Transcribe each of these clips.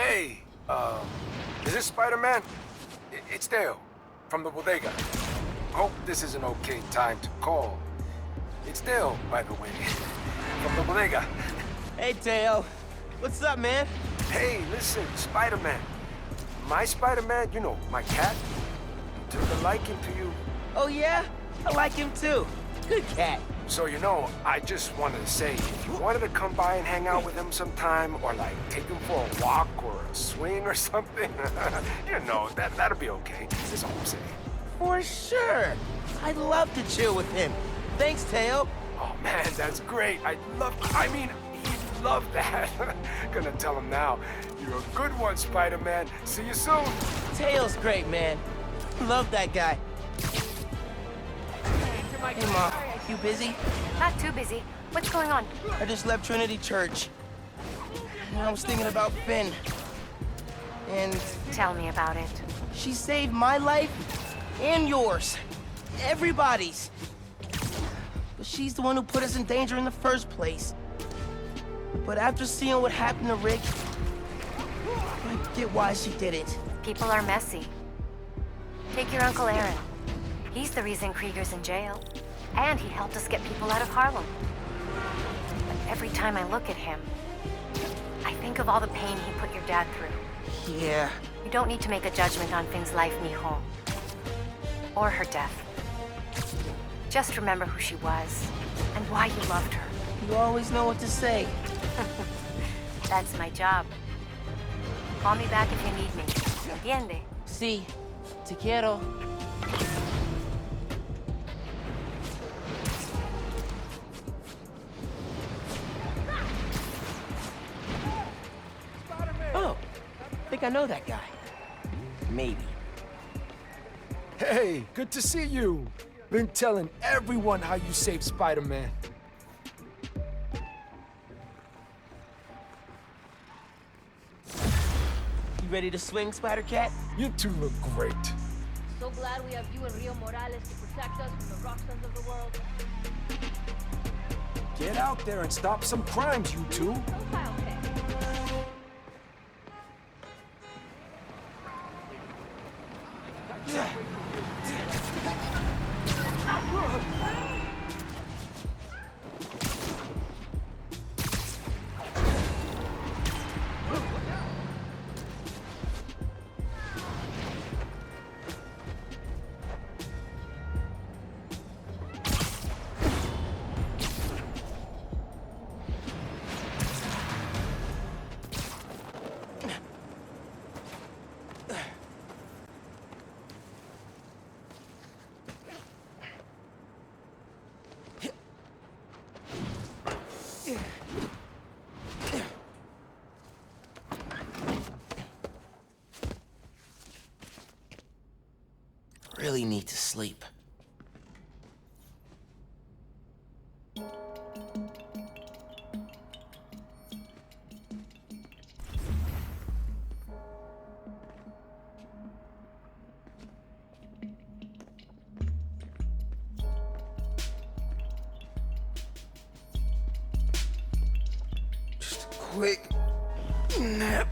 Hey, is this Spider-Man? It's Dale, from the bodega. Hope this is an okay time to call. It's Dale, by the way, from the bodega. Hey, Teo. What's up, man? Hey, listen, Spider-Man. My Spider-Man, you know, my cat, took a liking to you. Oh, yeah? I like him, too. Good cat. So, you know, I just wanted to say, if you wanted to come by and hang out with him sometime, or like take him for a walk or a swing or something, you know, that'll be okay. That's all I'm saying. For sure. I'd love to chill with him. Thanks, Teo. Oh man, that's great. He'd love that. Gonna tell him now. You're a good one, Spider-Man. See you soon. Teo's great, man. Love that guy. Hey, Mom. You busy? Not too busy. What's going on? I just left Trinity Church. And I was thinking about Finn. And Tell me about it. she saved my life and yours. Everybody's. But she's the one who put us in danger in the first place. But after seeing what happened to Rick, I get why she did it. People are messy. Take your Uncle Aaron. He's the reason Krieger's in jail. And he helped us get people out of Harlem. But every time I look at him, I think of all the pain he put your dad through. Yeah. You don't need to make a judgment on Finn's life, mijo. Or her death. Just remember who she was, and why you loved her. You always know what to say. That's my job. Call me back if you need me. Entiende? Sí. Te quiero. Oh, I think I know that guy. Maybe. Hey, good to see you. Been telling everyone how you saved Spider-Man. You ready to swing, Spider-Cat? You two look great. So glad we have you and Rio Morales to protect us from the rockstars of the world. Get out there and stop some crimes, you two. Okay, okay. Really need to sleep. Just a quick nap.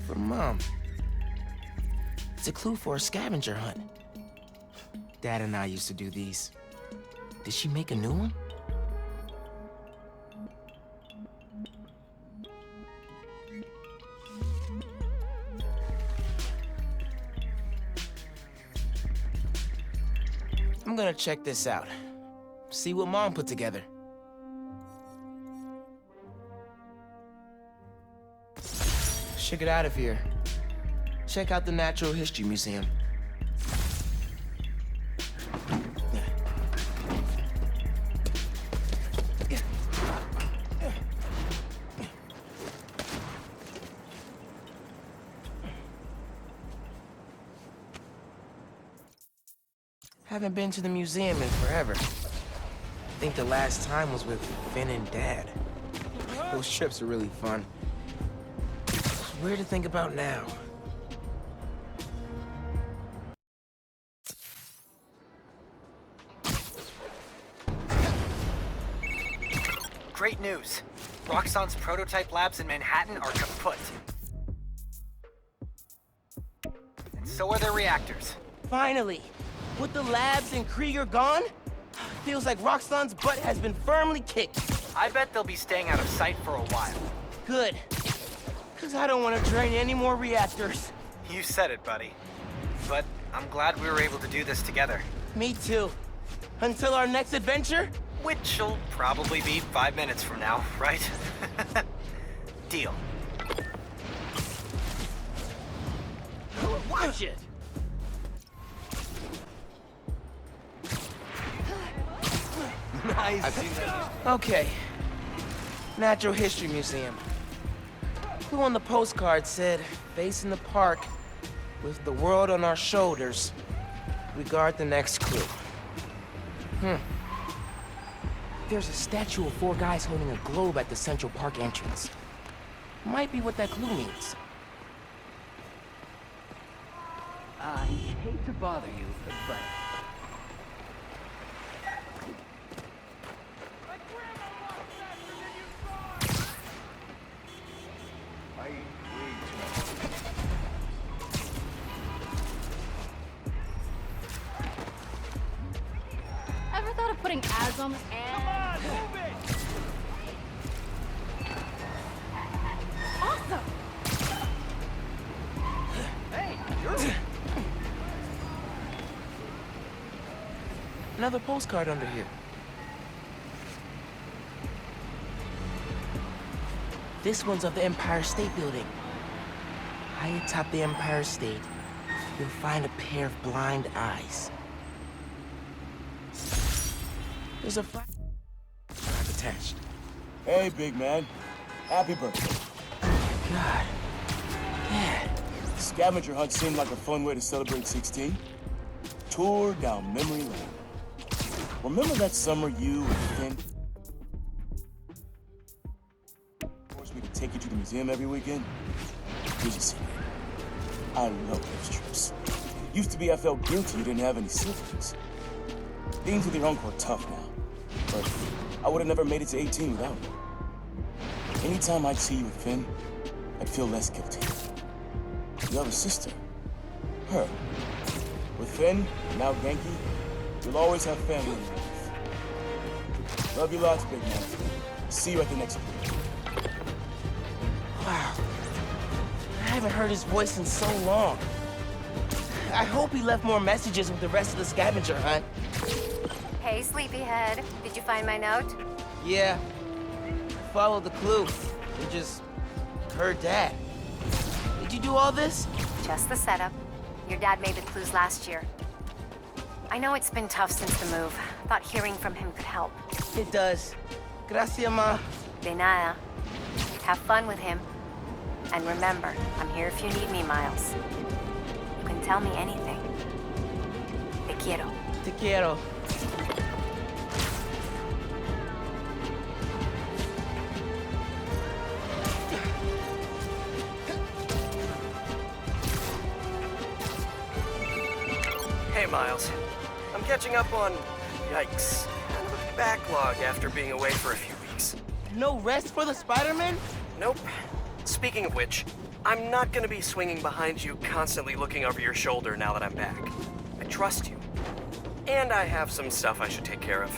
From Mom. It's a clue for a scavenger hunt. Dad and I used to do these. Did she make a new one? I'm gonna check this out. See what Mom put together. Should get out of here. Check out the Natural History Museum. Haven't been to the museum in forever. I think the last time was with Finn and Dad. Those trips are really fun. It's weird to think about now. Great news. Roxxon's prototype labs in Manhattan are kaput. And so are their reactors. Finally! With the labs and Krieger gone, feels like Roxxon's butt has been firmly kicked. I bet they'll be staying out of sight for a while. Good. Because I don't want to drain any more reactors. You said it, buddy. But I'm glad we were able to do this together. Me too. Until our next adventure? Which'll probably be 5 minutes from now, right? Deal. Watch it! Nice. Okay. Natural History Museum. Who on the postcard said, facing the park, with the world on our shoulders, we guard the next clue. There's a statue of 4 guys holding a globe at the Central Park entrance. Might be what that clue means. I hate to bother you, but Ever thought of putting ads on this? Awesome! Another postcard under here. This one's of the Empire State Building. High atop the Empire State, you'll find a pair of blind eyes. There's a flag attached. Hey, big man. Happy birthday. God. Dad. Scavenger hunt seemed like a fun way to celebrate 16. Tour down memory lane. Remember that summer you and Finn forced me to take you to the museum every weekend? Here's a secret. I love those trips. Used to be I felt guilty you didn't have any siblings. Things with your uncle are tough now, but I would have never made it to 18 without you. Anytime I'd see you with Finn, I'd feel less guilty. You have a sister. Her. With Finn, now Genki, you'll always have family in your life. Love you lots, big man. See you at the next one. Wow. I haven't heard his voice in so long. I hope he left more messages with the rest of the scavenger hunt. Hey, sleepyhead. Did you find my note? Yeah. I followed the clue. We just heard Dad. Did you do all this? Just the setup. Your dad made the clues last year. I know it's been tough since the move. Thought hearing from him could help. It does. Gracias, Ma. De nada. Have fun with him. And remember, I'm here if you need me, Miles. You can tell me anything. Te quiero. Te quiero. Hey, Miles. I'm catching up on, yikes, kind of a backlog after being away for a few weeks. No rest for the Spider-Man? Nope. Speaking of which, I'm not gonna be swinging behind you constantly looking over your shoulder now that I'm back. I trust you. And I have some stuff I should take care of.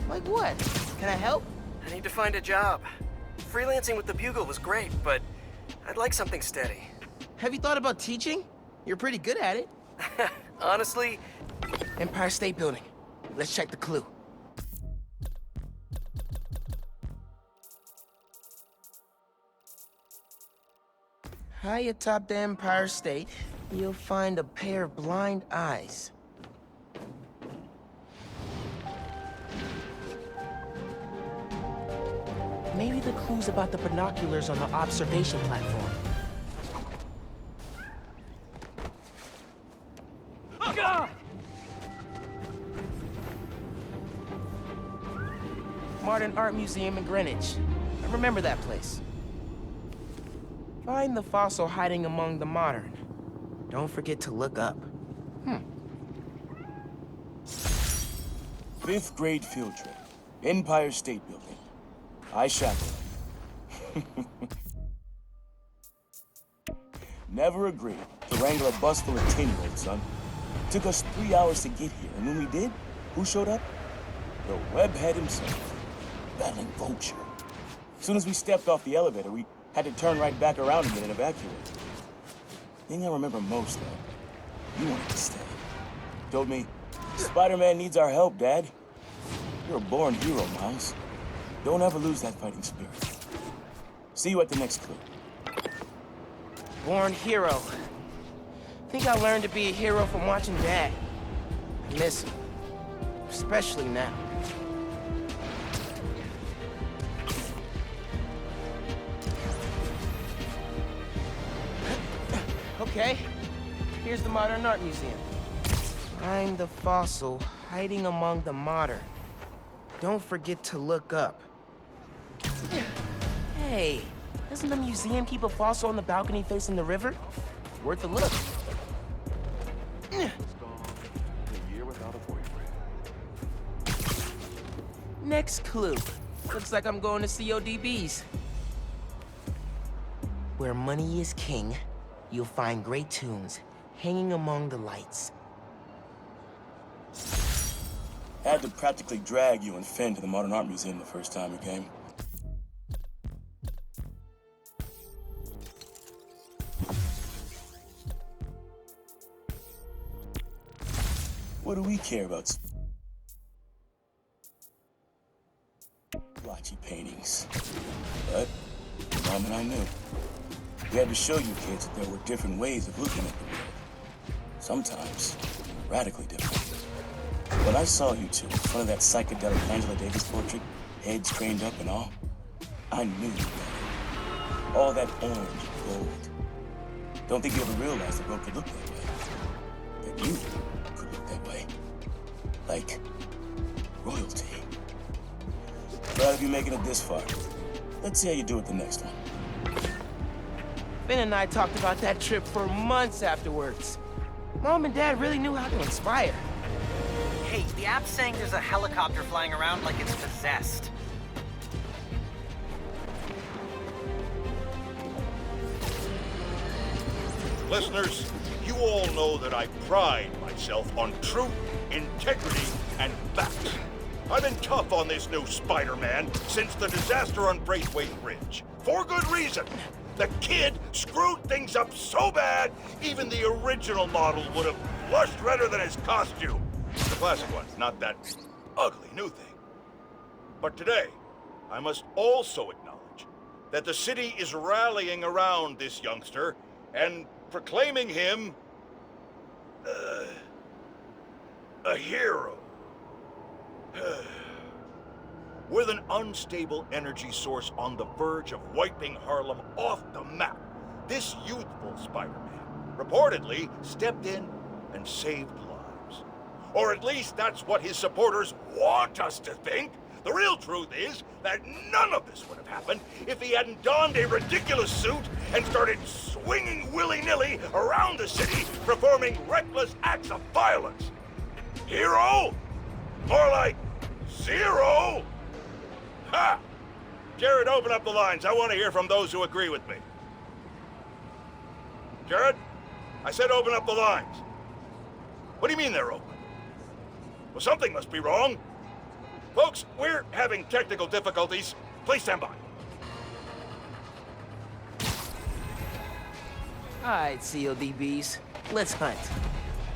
Like what? Can I help? I need to find a job. Freelancing with the Bugle was great, but I'd like something steady. Have you thought about teaching? You're pretty good at it. Honestly, Empire State Building. Let's check the clue. High atop the Empire State, you'll find a pair of blind eyes. Maybe the clue's about the binoculars on the observation platform. Modern Art Museum in Greenwich. I remember that place. Find the fossil hiding among the modern. Don't forget to look up. 5th grade field trip. Empire State Building. I chaperoned. Never agreed to wrangle a bus full of 10-year-olds, son. Took us 3 hours to get here, and when we did, who showed up? The webhead himself. Battling Vulture. As soon as we stepped off the elevator, we had to turn right back around again and evacuate. Thing I remember most, though, you wanted to stay. Told me, Spider-Man needs our help, Dad. You're a born hero, Miles. Don't ever lose that fighting spirit. See you at the next clue. Born hero. Think I learned to be a hero from watching Dad. I miss him. Especially now. Okay, here's the Modern Art Museum. Find the fossil hiding among the modern. Don't forget to look up. Hey, doesn't the museum keep a fossil on the balcony facing the river? Worth a look. Next clue. Looks like I'm going to CODB's. Where money is king, you'll find great tunes hanging among the lights. Had to practically drag you and Finn to the Modern Art Museum the first time we came. What do we care about splotchy paintings? But the moment I knew, we had to show you kids that there were different ways of looking at the world. Sometimes radically different. When I saw you two in front of that psychedelic Angela Davis portrait, heads craned up and all, I knew you got it. All that orange and gold. Don't think you ever realized the world could look that way. That you could look that way. Like royalty. Proud of you making it this far. Let's see how you do it the next one. Finn and I talked about that trip for months afterwards. Mom and Dad really knew how to inspire. Hey, the app's saying there's a helicopter flying around like it's possessed. Listeners, you all know that I pride myself on truth, integrity, and facts. I've been tough on this new Spider-Man since the disaster on Braithwaite Ridge. For good reason. The kid screwed things up so bad, even the original model would have blushed redder than his costume. The classic one, not that ugly new thing. But today, I must also acknowledge that the city is rallying around this youngster and proclaiming him a hero. With an unstable energy source on the verge of wiping Harlem off the map, this youthful Spider-Man reportedly stepped in and saved lives. Or at least that's what his supporters want us to think. The real truth is that none of this would have happened if he hadn't donned a ridiculous suit and started swinging willy-nilly around the city, performing reckless acts of violence. Hero? More like zero? Ha! Jared, open up the lines. I want to hear from those who agree with me. Jared? I said open up the lines. What do you mean they're open? Well, something must be wrong. Folks, we're having technical difficulties. Please stand by. Alright, CODBs. Let's hunt.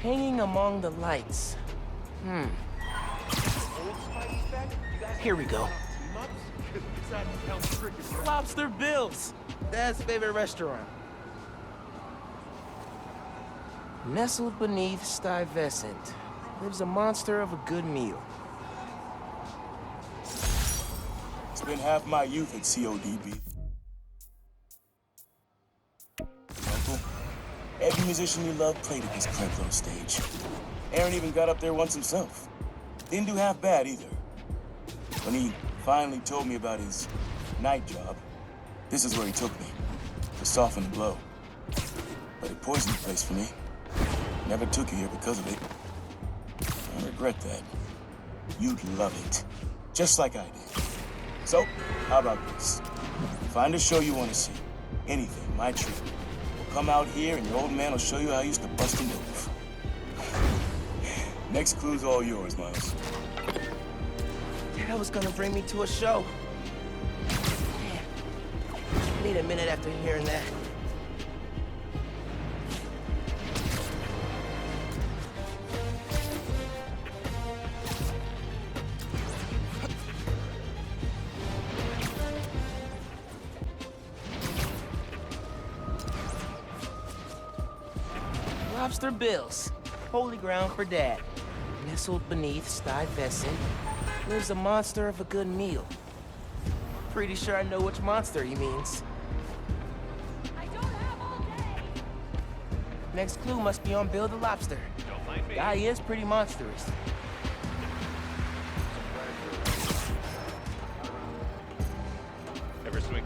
Hanging among the lights. Here we go. Lobster Bill's. Dad's favorite restaurant. Nestled beneath Stuyvesant lives a monster of a good meal. Spent half my youth at CODB. Uncle, every musician you love played at this Creflo stage. Aaron even got up there once himself. Didn't do half bad either. When he finally told me about his night job, this is where he took me, to soften the blow. But it poisoned the place for me. Never took you here because of it. I regret that. You'd love it, just like I did. So, how about this? Find a show you want to see. Anything, my treat. We'll come out here and your old man will show you how he used to bust a move. Next clue's all yours, Miles. That was gonna bring me to a show. Man, I need a minute after hearing that. Lobster Bill's, holy ground for Dad. Nestled beneath Stuyvesant lives a monster of a good meal. Pretty sure I know which monster he means. I don't have all day. Next clue must be on Bill the Lobster. Guy is pretty monstrous. Ever swing?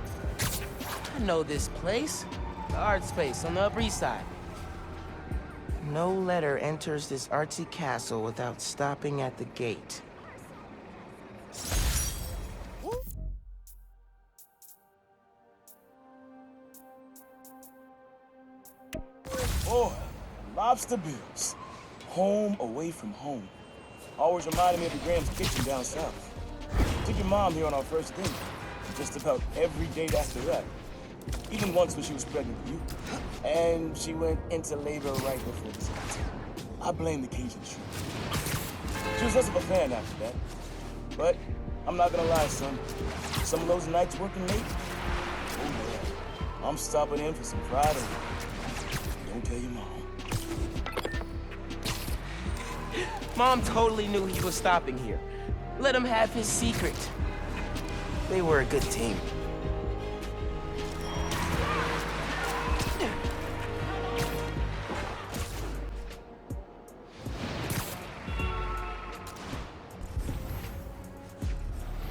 I know this place. The art space on the Upper East Side. No letter enters this artsy castle without stopping at the gate. Oh, Lobster Bill's. Home away from home. Always reminded me of the Graham's Kitchen down south. Took your mom here on our first date. Just about every date after that. Even once when she was pregnant with you. And she went into labor right before this. I blame the Cajun shrimp. She was less of a fan after that. But I'm not gonna lie, son. Some of those nights working late, oh yeah. I'm stopping in for some fried okra. Don't tell your mom. Mom totally knew he was stopping here. Let him have his secret. They were a good team.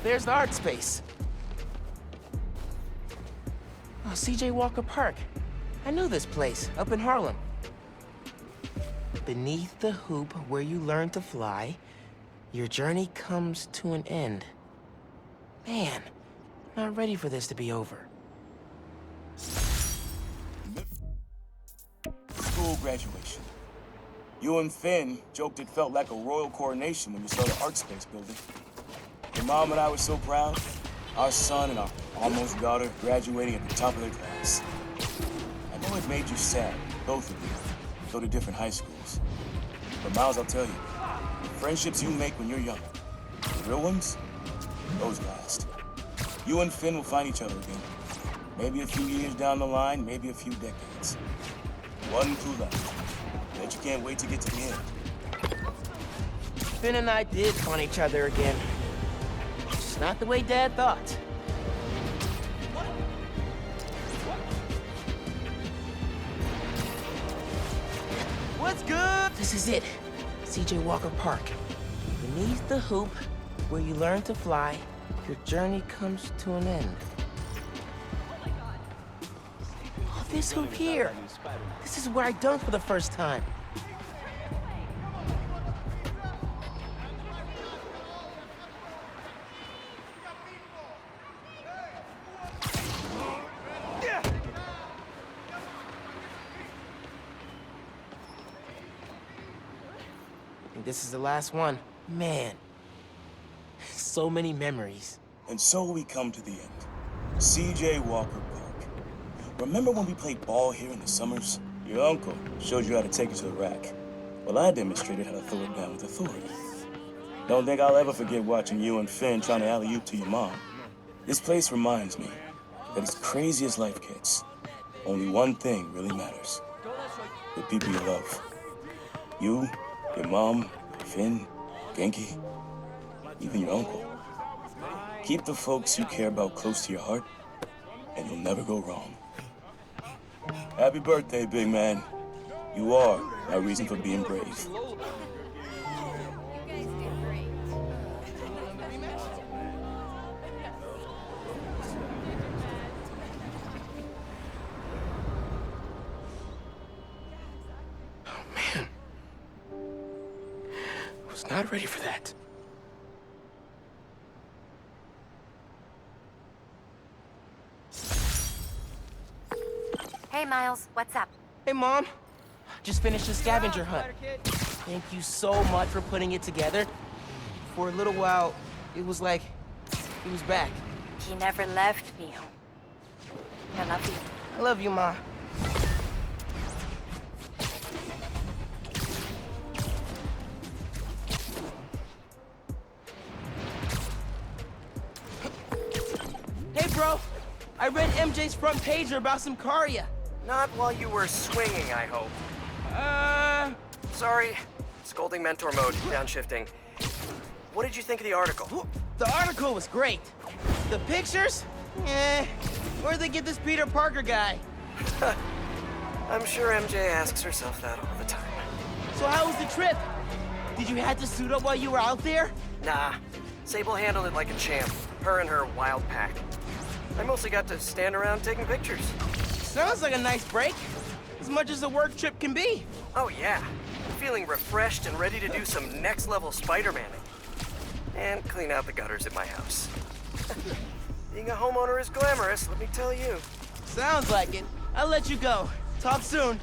There's the art space. Oh, C.J. Walker Park. I knew this place, up in Harlem. Beneath the hoop where you learn to fly, your journey comes to an end. Man, not ready for this to be over. School graduation. You and Finn joked it felt like a royal coronation when you saw the art space building. Your mom and I were so proud. Our son and our almost daughter graduating at the top of their class. I know it made you sad, both of you, go to different high schools. But Miles, I'll tell you, the friendships you make when you're young, the real ones, those last. You and Finn will find each other again. Maybe a few years down the line, maybe a few decades. One clue left. Bet you can't wait to get to the end. Finn and I did find each other again. Just not the way Dad thought. What's good? This is it. C.J. Walker Park. Beneath the hoop, where you learn to fly, your journey comes to an end. Oh, this hoop here. This is where I dunked for the first time. This is the last one. Man, so many memories. And so we come to the end. C.J. Walker Park. Remember when we played ball here in the summers? Your uncle showed you how to take it to the rack. Well, I demonstrated how to throw it down with authority. Don't think I'll ever forget watching you and Finn trying to alley-oop to your mom. This place reminds me that as crazy as life gets, only one thing really matters. The people you love. You, your mom, Finn, Genki, even your uncle. Keep the folks you care about close to your heart, and you'll never go wrong. Happy birthday, big man. You are my reason for being brave. not ready for that. Hey, Miles, what's up? Hey, Mom. Just finished the scavenger hunt. Thank you so much for putting it together. For a little while, it was like he was back. He never left me home. I love you. I love you, Ma. Hey, bro. I read MJ's front pager about some Karya. Not while you were swinging, I hope. Sorry. Scolding mentor mode, downshifting. What did you think of the article? The article was great. The pictures? Where'd they get this Peter Parker guy? I'm sure MJ asks herself that all the time. So how was the trip? Did you have to suit up while you were out there? Nah. Sable handled it like a champ. Her and her wild pack. I mostly got to stand around taking pictures. Sounds like a nice break. As much as a work trip can be. Oh yeah. Feeling refreshed and ready to do some next-level Spider-Manning. And clean out the gutters at my house. Being a homeowner is glamorous, let me tell you. Sounds like it. I'll let you go. Talk soon.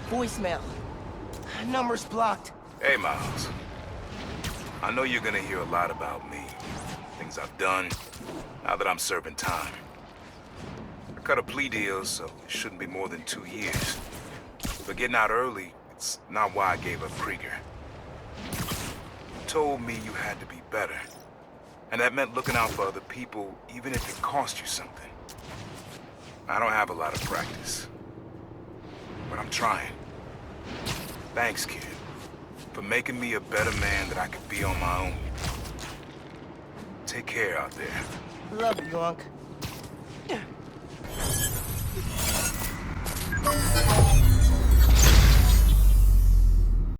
Voicemail. Number's blocked. Hey, Miles. I know you're gonna hear a lot about me. Things I've done, now that I'm serving time. I cut a plea deal, so it shouldn't be more than 2 years. But getting out early, it's not why I gave up Krieger. You told me you had to be better. And that meant looking out for other people, even if it cost you something. I don't have a lot of practice. But I'm trying. Thanks, kid, for making me a better man that I could be on my own. Take care out there. Love you, Unc.